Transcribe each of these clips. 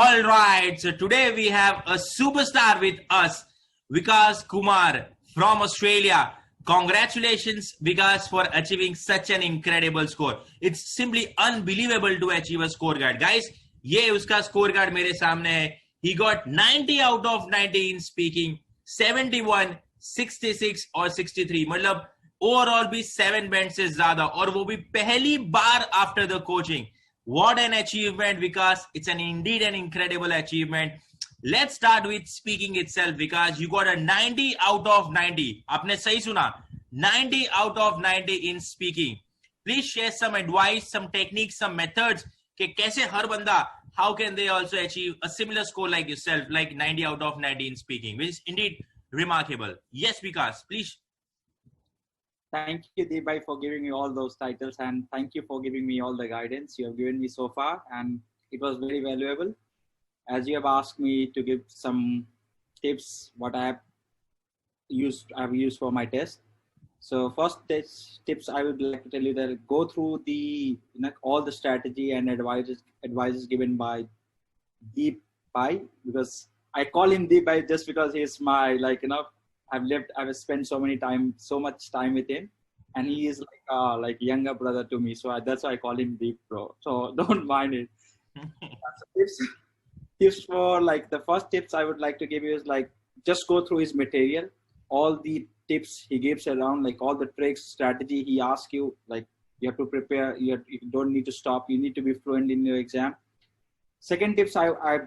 All right, so today we have a superstar with us, Vikas Kumar from Australia. Congratulations, Vikas, for achieving such an incredible score. It's simply unbelievable to achieve a scorecard. Guys, ये उसका scorecard मेरे सामने है. He got 90 out of 90 in speaking, 71, 66 और 63. मतलब overall भी 7 band से ज्यादा, और वो भी पहली बार after the coaching. What an achievement, Vikas. It's indeed an incredible achievement. Let's start with speaking itself, Vikas. You got a 90 out of 90. आपने सही सुना, 90 out of 90 in speaking. Please share some advice, some techniques, some methods कि कैसे हर बंदा, how can they also achieve a similar score like yourself, like 90 out of 90 in speaking, which is indeed remarkable. Yes, Vikas, please. Thank you, Deepai, for giving me all those titles, and thank you for giving me all the guidance you have given me so far, and it was very valuable. As you have asked me to give some tips, what I have used for my test. So first tips I would like to tell you that go through the all the strategy and advices given by Deepai, because I call him Deepai just because he's my I've spent so much time with him, and he is like younger brother to me. So that's why I call him Deep Bro. So don't mind it. Tips for the first tips I would like to give you is just go through his material, all the tips he gives around, all the tricks, strategy he asks you. You have to prepare. You don't need to stop. You need to be fluent in your exam. Second tips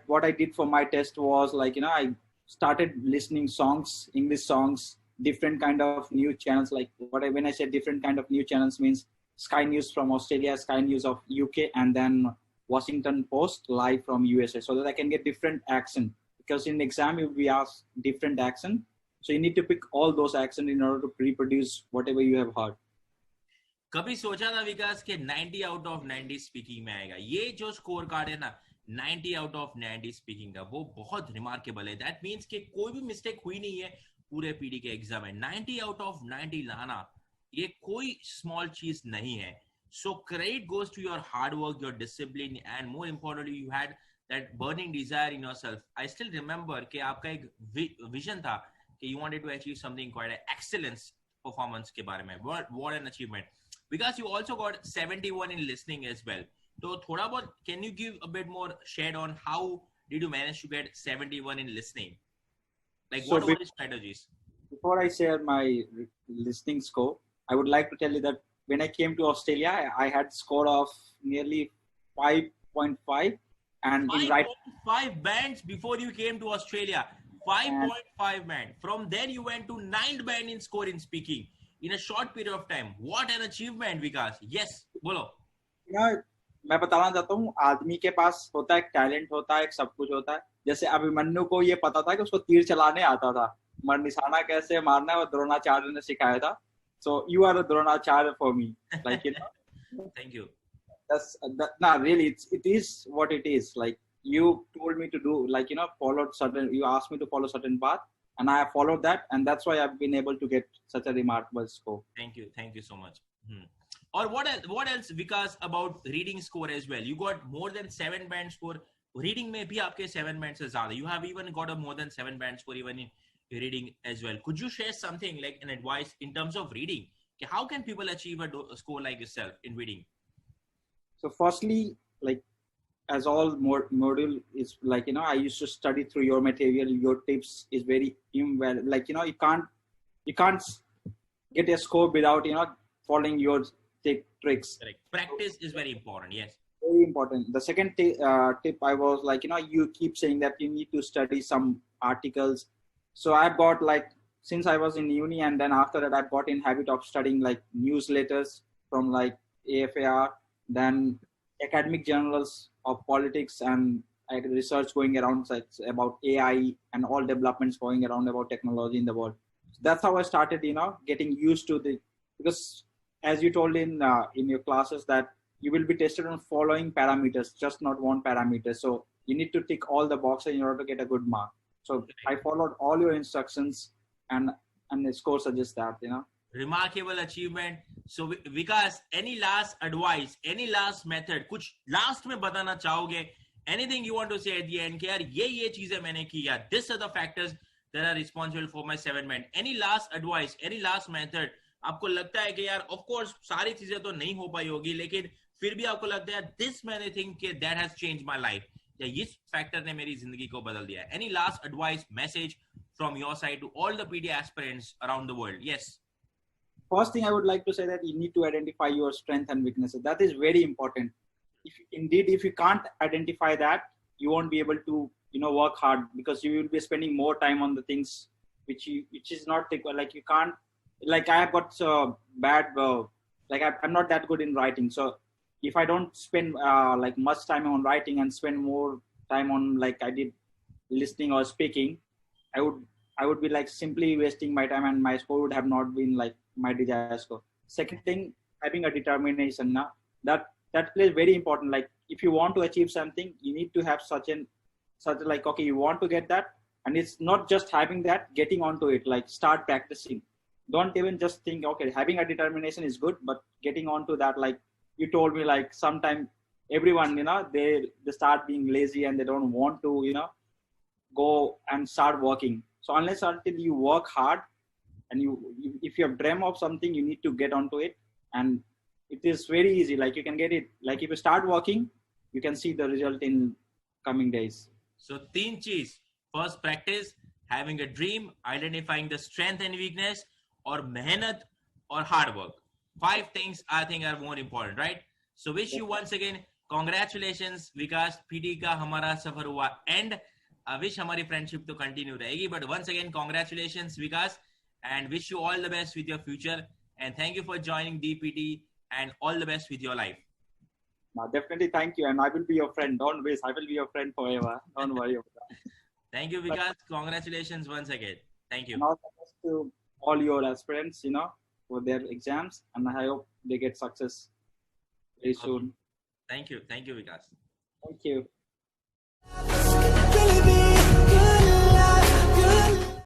what I did for my test was I started listening songs, English songs, different kind of news channels. When I say different kind of news channels means Sky News from Australia, Sky News of UK, and then Washington Post live from USA, so that I can get different accent, because in exam you will be asked different accent. So you need to pick all those accents in order to reproduce whatever you have heard. कभी सोचा था विकास के 90 out of 90 speaking में आएगा? ये जो score card है ना 90 out of 90 स्पीकिंग का, वो बहुत रिमार्केबल है. दैट मीन्स कि कोई भी मिस्टेक हुई नहीं है पूरे पीडी के एग्जाम में. 90 out of 90 लाना ये कोई स्मॉल चीज नहीं है. So credit goes to your hard work, your discipline, and more importantly you had that burning desire in yourself. I still remember कि आपका एक विजन था कि you wanted to achieve something quite excellence performance के बारे में. What an achievement. Because you also got 71 in listening as well. So thoda bahut, can you give a bit more shed on how did you manage to get 71 in listening? What were the strategies? Before I share my listening score, I would like to tell you that when I came to Australia, I had score of nearly 5.5, and 5.5 bands before you came to Australia. 5.5 band. From there you went to 9 band in score in speaking in a short period of time. What an achievement, Vikas. Yes, bolo. मैं बताना चाहता हूँ, आदमी के पास होता है talent, होता है सब कुछ होता है. जैसे अभिमन्यु को ये पता था कि उसको तीर चलाने आता था, मगर निशाना कैसे मारना है वो द्रोणाचार्य ने सिखाया था. So you are a Dronacharya for me. Thank you. Really, it is what it is. You told me to do, you asked me to follow certain path, and I have followed that, and that's why I've been able to get such a remarkable score. Thank you so much. Or what else, Vikas, about reading score as well? You got more than 7 band score. Reading में भी आपके 7 band से ज़्यादा. You have even got a more than 7 band score even in reading as well. Could you share something like an advice in terms of reading? How can people achieve a score like yourself in reading? So firstly, as all module is I used to study through your material. Your tips is very invaluable. You can't get a score without following your tricks. Correct. Practice is very important. Yes. Very important. The second tip I was you keep saying that you need to study some articles. So I've got since I was in uni, and then after that I've got in habit of studying newsletters from AFAR, then academic journals of politics, and research going around about AI and all developments going around about technology in the world. So that's how I started getting used to because as you told in your classes that you will be tested on following parameters, just not one parameter. So you need to tick all the boxes in order to get a good mark. So I followed all your instructions, and the score suggests that, Remarkable achievement. So Vikas, any last advice, any last method, कुछ last में बताना चाहोगे anything you want to say at the end कि यार ये चीजें मैंने की या this are the factors that are responsible for my 7 men. Any last advice, any last method आपको लगता है कि यार of course सारी चीजें तो नहीं हो पाई होगी लेकिन फिर भी आपको लगता है this many things कि that has changed my life या इस फैक्टर ने मेरी जिंदगी को बदल दिया है. Any last advice, message from your side to all the PD aspirants around the world? Yes. First thing I would like to say that you need to identify your strength and weaknesses. That is very important. If you can't identify that, you won't be able to work hard, because you will be spending more time on the things which is not like you can't, like I have got bad like I'm not that good in writing. So if I don't spend like much time on writing and spend more time on like I did listening or speaking, I would be like simply wasting my time and my score would have not been like my desired score. Second thing, having a determination. Now that plays very important. Like if you want to achieve something, you need to have such like, okay, you want to get that, and it's not just having that, getting onto it, like start practicing. Don't even just think, okay, having a determination is good, but getting onto that, like you told me, like sometimes everyone, they start being lazy and they don't want to, go and start working. So unless until you work hard and if you have dream of something, you need to get onto it. And it is very easy. Like you can get it. Like if you start working, you can see the result in coming days. So 3 cheez. First, practice, having a dream, identifying the strength and weakness, or mehnat or hard work. 5 things I think are more important, right? So wish you once again, congratulations, Vikas. PD का हमारा सफर हुआ end. I wish हमारी friendship to continue रहेगी. But once again, congratulations, Vikas, and wish you all the best with your future. And thank you for joining DPT, and all the best with your life. No, definitely, thank you, and I will be your friend. Don't wish, I will be your friend forever. Don't worry about that. Thank you, Vikas. Congratulations once again. Thank you. And all the best to all your aspirants, for their exams, and I hope they get success very soon. Thank you. Thank you, Vikas. Thank you.